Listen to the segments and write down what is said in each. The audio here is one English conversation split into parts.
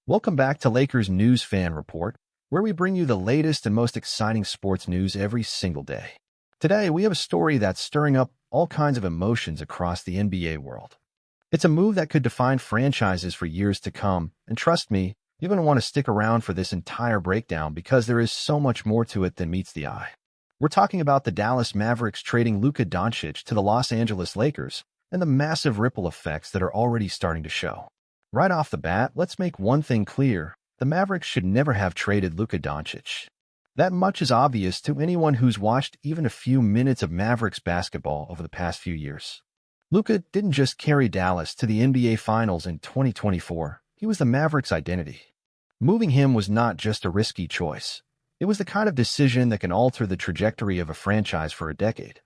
Welcome back to Lakers News Fan Report, where we bring you the latest and most exciting sports news every single day. Today, we have a story that's stirring up all kinds of emotions across the NBA world. It's a move that could define franchises for years to come, and trust me, you're going to want to stick around for this entire breakdown because there is so much more to it than meets the eye. We're talking about the Dallas Mavericks trading Luka Doncic to the Los Angeles Lakers and the massive ripple effects that are already starting to show. Right off the bat, let's make one thing clear. The Mavericks should never have traded Luka Doncic. That much is obvious to anyone who's watched even a few minutes of Mavericks basketball over the past few years. Luka didn't just carry Dallas to the NBA Finals in 2024. He was the Mavericks' identity. Moving him was not just a risky choice. It was the kind of decision that can alter the trajectory of a franchise for a decade.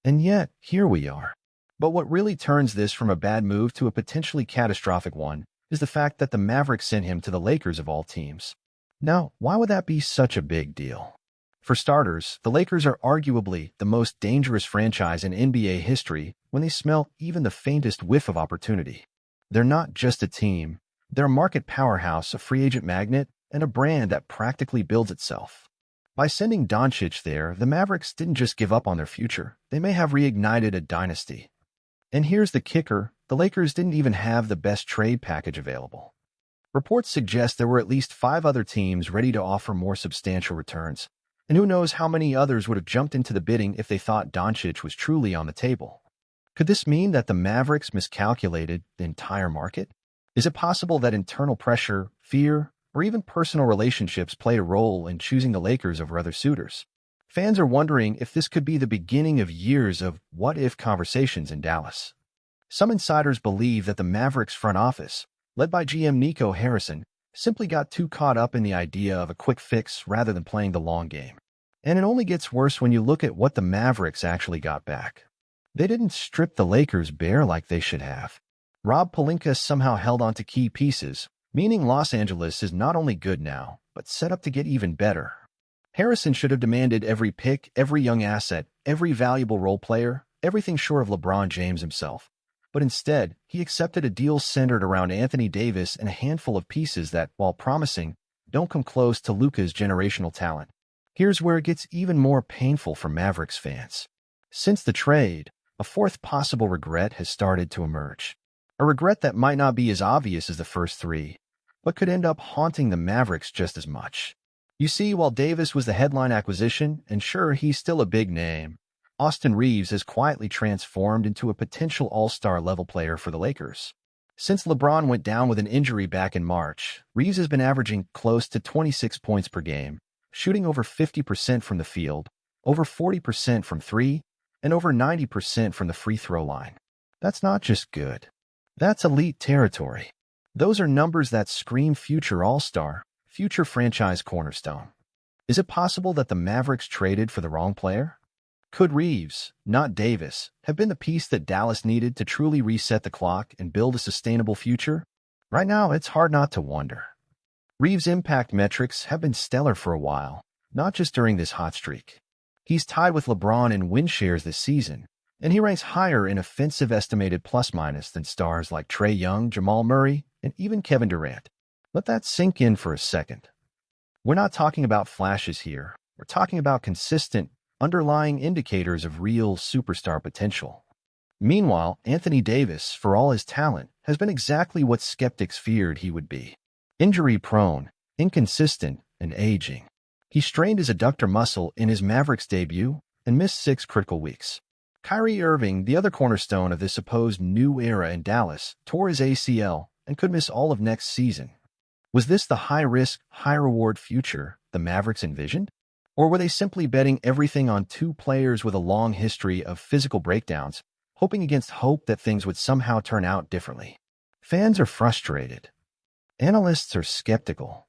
And yet, here we are. But what really turns this from a bad move to a potentially catastrophic one is the fact that the Mavericks sent him to the Lakers of all teams. Now, why would that be such a big deal? For starters, the Lakers are arguably the most dangerous franchise in NBA history when they smell even the faintest whiff of opportunity. They're not just a team. They're a market powerhouse, a free agent magnet, and a brand that practically builds itself. By sending Doncic there, the Mavericks didn't just give up on their future. They may have reignited a dynasty. And here's the kicker, the Lakers didn't even have the best trade package available. Reports suggest there were at least 5 other teams ready to offer more substantial returns, and who knows how many others would have jumped into the bidding if they thought Doncic was truly on the table. Could this mean that the Mavericks miscalculated the entire market? Is it possible that internal pressure, fear, or even personal relationships played a role in choosing the Lakers over other suitors? Fans are wondering if this could be the beginning of years of what-if conversations in Dallas. Some insiders believe that the Mavericks front office, led by GM Nico Harrison, simply got too caught up in the idea of a quick fix rather than playing the long game. And it only gets worse when you look at what the Mavericks actually got back. They didn't strip the Lakers bare like they should have. Rob Pelinka somehow held on to key pieces, meaning Los Angeles is not only good now, but set up to get even better. Harrison should have demanded every pick, every young asset, every valuable role player, everything short of LeBron James himself. But instead, he accepted a deal centered around Anthony Davis and a handful of pieces that, while promising, don't come close to Luka's generational talent. Here's where it gets even more painful for Mavericks fans. Since the trade, a fourth possible regret has started to emerge. A regret that might not be as obvious as the first 3, but could end up haunting the Mavericks just as much. You see, while Davis was the headline acquisition, and sure, he's still a big name, Austin Reaves has quietly transformed into a potential all-star level player for the Lakers. Since LeBron went down with an injury back in March, Reaves has been averaging close to 26 points per game, shooting over 50% from the field, over 40% from 3, and over 90% from the free throw line. That's not just good. That's elite territory. Those are numbers that scream future all-star, future franchise cornerstone. Is it possible that the Mavericks traded for the wrong player? Could Reaves, not Davis, have been the piece that Dallas needed to truly reset the clock and build a sustainable future? Right now, it's hard not to wonder. Reaves' impact metrics have been stellar for a while, not just during this hot streak. He's tied with LeBron in win shares this season, and he ranks higher in offensive estimated plus-minus than stars like Trae Young, Jamal Murray, and even Kevin Durant. Let that sink in for a second. We're not talking about flashes here. We're talking about consistent, underlying indicators of real superstar potential. Meanwhile, Anthony Davis, for all his talent, has been exactly what skeptics feared he would be. Injury-prone, inconsistent, and aging. He strained his adductor muscle in his Mavericks debut and missed 6 critical weeks. Kyrie Irving, the other cornerstone of this supposed new era in Dallas, tore his ACL and could miss all of next season. Was this the high-risk, high-reward future the Mavericks envisioned? Or were they simply betting everything on 2 players with a long history of physical breakdowns, hoping against hope that things would somehow turn out differently? Fans are frustrated. Analysts are skeptical.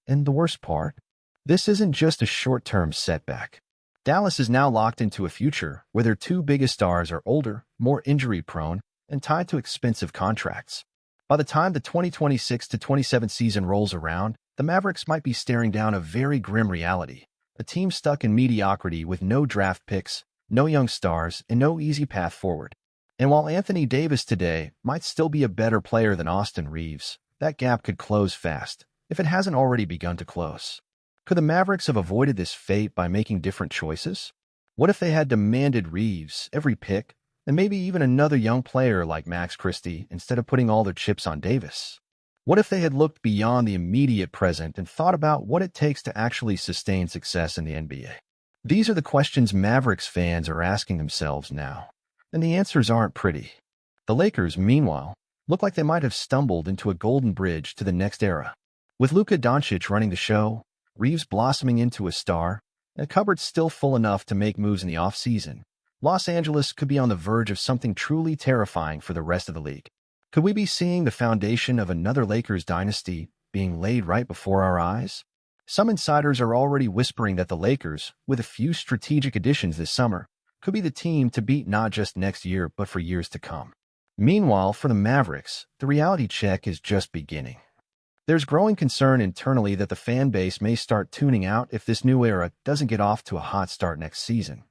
And the worst part? This isn't just a short-term setback. Dallas is now locked into a future where their 2 biggest stars are older, more injury-prone, and tied to expensive contracts. By the time the 2026-27 season rolls around, the Mavericks might be staring down a very grim reality, a team stuck in mediocrity with no draft picks, no young stars, and no easy path forward. And while Anthony Davis today might still be a better player than Austin Reaves, that gap could close fast, if it hasn't already begun to close. Could the Mavericks have avoided this fate by making different choices? What if they had demanded Reaves every pick, and maybe even another young player like Max Christie instead of putting all their chips on Davis? What if they had looked beyond the immediate present and thought about what it takes to actually sustain success in the NBA? These are the questions Mavericks fans are asking themselves now, and the answers aren't pretty. The Lakers, meanwhile, look like they might have stumbled into a golden bridge to the next era. With Luka Doncic running the show, Reaves blossoming into a star, and a cupboard still full enough to make moves in the offseason, Los Angeles could be on the verge of something truly terrifying for the rest of the league. Could we be seeing the foundation of another Lakers dynasty being laid right before our eyes? Some insiders are already whispering that the Lakers, with a few strategic additions this summer, could be the team to beat not just next year but for years to come. Meanwhile, for the Mavericks, the reality check is just beginning. There's growing concern internally that the fan base may start tuning out if this new era doesn't get off to a hot start next season.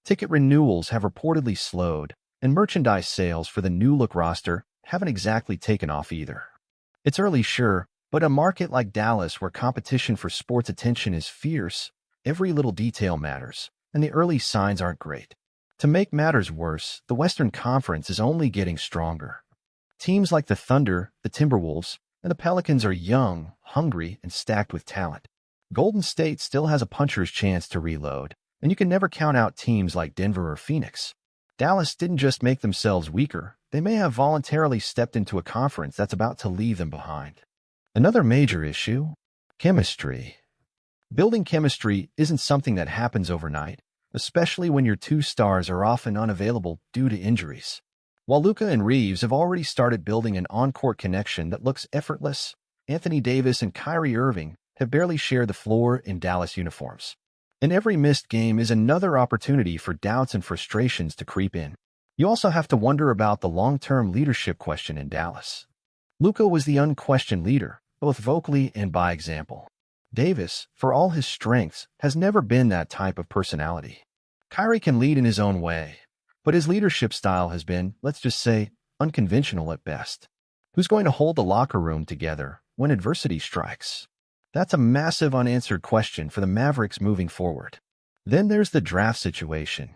Ticket renewals have reportedly slowed, and merchandise sales for the new-look roster haven't exactly taken off either. It's early, sure, but a market like Dallas where competition for sports attention is fierce, every little detail matters, and the early signs aren't great. To make matters worse, the Western Conference is only getting stronger. Teams like the Thunder, the Timberwolves, and the Pelicans are young, hungry, and stacked with talent. Golden State still has a puncher's chance to reload, and you can never count out teams like Denver or Phoenix. Dallas didn't just make themselves weaker, they may have voluntarily stepped into a conference that's about to leave them behind. Another major issue? Chemistry. Building chemistry isn't something that happens overnight, especially when your two stars are often unavailable due to injuries. While Luka and Reaves have already started building an on-court connection that looks effortless, Anthony Davis and Kyrie Irving have barely shared the floor in Dallas uniforms. And every missed game is another opportunity for doubts and frustrations to creep in. You also have to wonder about the long-term leadership question in Dallas. Luka was the unquestioned leader, both vocally and by example. Davis, for all his strengths, has never been that type of personality. Kyrie can lead in his own way, but his leadership style has been, let's just say, unconventional at best. Who's going to hold the locker room together when adversity strikes? That's a massive unanswered question for the Mavericks moving forward. Then there's the draft situation.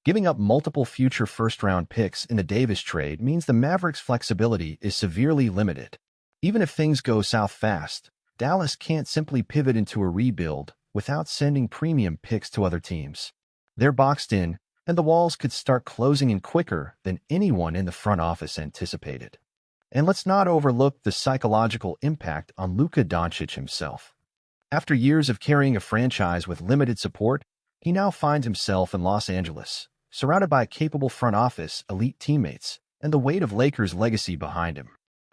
Giving up multiple future first-round picks in the Davis trade means the Mavericks' flexibility is severely limited. Even if things go south fast, Dallas can't simply pivot into a rebuild without sending premium picks to other teams. They're boxed in, and the walls could start closing in quicker than anyone in the front office anticipated. And let's not overlook the psychological impact on Luka Doncic himself. After years of carrying a franchise with limited support, he now finds himself in Los Angeles, surrounded by a capable front office, elite teammates, and the weight of Lakers' legacy behind him.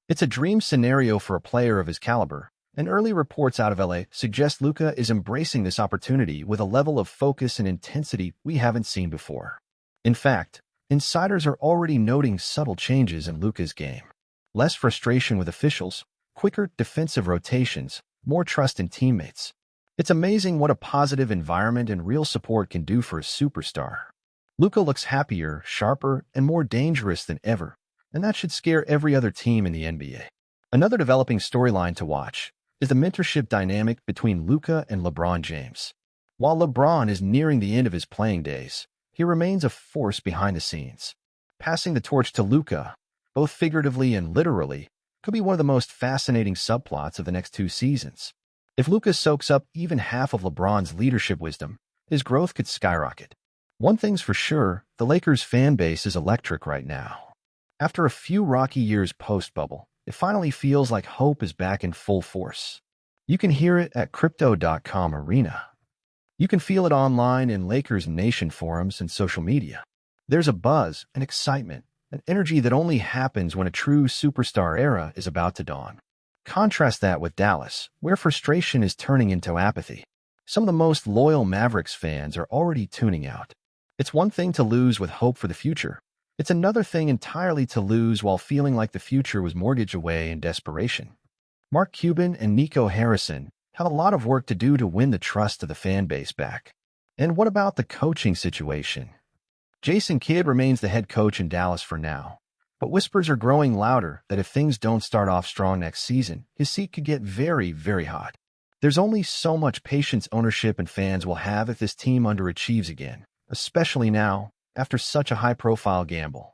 It's a dream scenario for a player of his caliber, and early reports out of LA suggest Luka is embracing this opportunity with a level of focus and intensity we haven't seen before. In fact, insiders are already noting subtle changes in Luka's game. Less frustration with officials, quicker defensive rotations, more trust in teammates. It's amazing what a positive environment and real support can do for a superstar. Luka looks happier, sharper, and more dangerous than ever, and that should scare every other team in the NBA. Another developing storyline to watch is the mentorship dynamic between Luka and LeBron James. While LeBron is nearing the end of his playing days, he remains a force behind the scenes. Passing the torch to Luka, both figuratively and literally, could be one of the most fascinating subplots of the next 2 seasons. If Luka soaks up even half of LeBron's leadership wisdom, his growth could skyrocket. One thing's for sure, the Lakers fan base is electric right now. After a few rocky years post-bubble, it finally feels like hope is back in full force. You can hear it at Crypto.com Arena. You can feel it online in Lakers Nation forums and social media. There's a buzz, an excitement, an energy that only happens when a true superstar era is about to dawn. Contrast that with Dallas, where frustration is turning into apathy. Some of the most loyal Mavericks fans are already tuning out. It's one thing to lose with hope for the future. It's another thing entirely to lose while feeling like the future was mortgaged away in desperation. Mark Cuban and Nico Harrison have a lot of work to do to win the trust of the fan base back. And what about the coaching situation? Jason Kidd remains the head coach in Dallas for now, But whispers are growing louder that if things don't start off strong next season, his seat could get very, very hot. There's only so much patience ownership and fans will have if this team underachieves again, especially now, after such a high-profile gamble.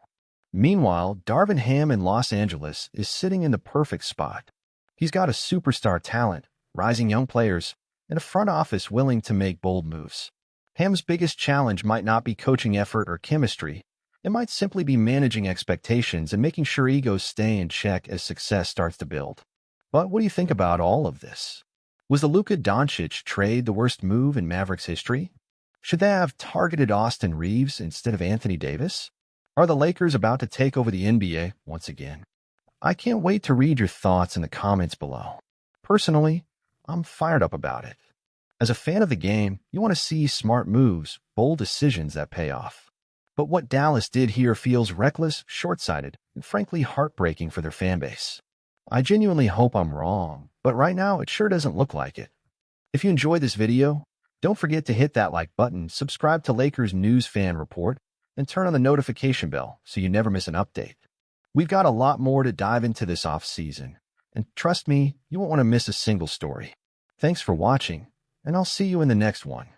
Meanwhile, Darvin Ham in Los Angeles is sitting in the perfect spot. He's got a superstar talent, rising young players, and a front office willing to make bold moves. Ham's biggest challenge might not be coaching effort or chemistry. It might simply be managing expectations and making sure egos stay in check as success starts to build. But what do you think about all of this? Was the Luka Doncic trade the worst move in Mavericks history? Should they have targeted Austin Reaves instead of Anthony Davis? Are the Lakers about to take over the NBA once again? I can't wait to read your thoughts in the comments below. Personally, I'm fired up about it. As a fan of the game, you want to see smart moves, bold decisions that pay off. But what Dallas did here feels reckless, short-sighted, and frankly heartbreaking for their fanbase. I genuinely hope I'm wrong, but right now it sure doesn't look like it. If you enjoyed this video, don't forget to hit that like button, subscribe to Lakers News Fan Report, and turn on the notification bell so you never miss an update. We've got a lot more to dive into this off-season, and trust me, you won't want to miss a single story. Thanks for watching, and I'll see you in the next one.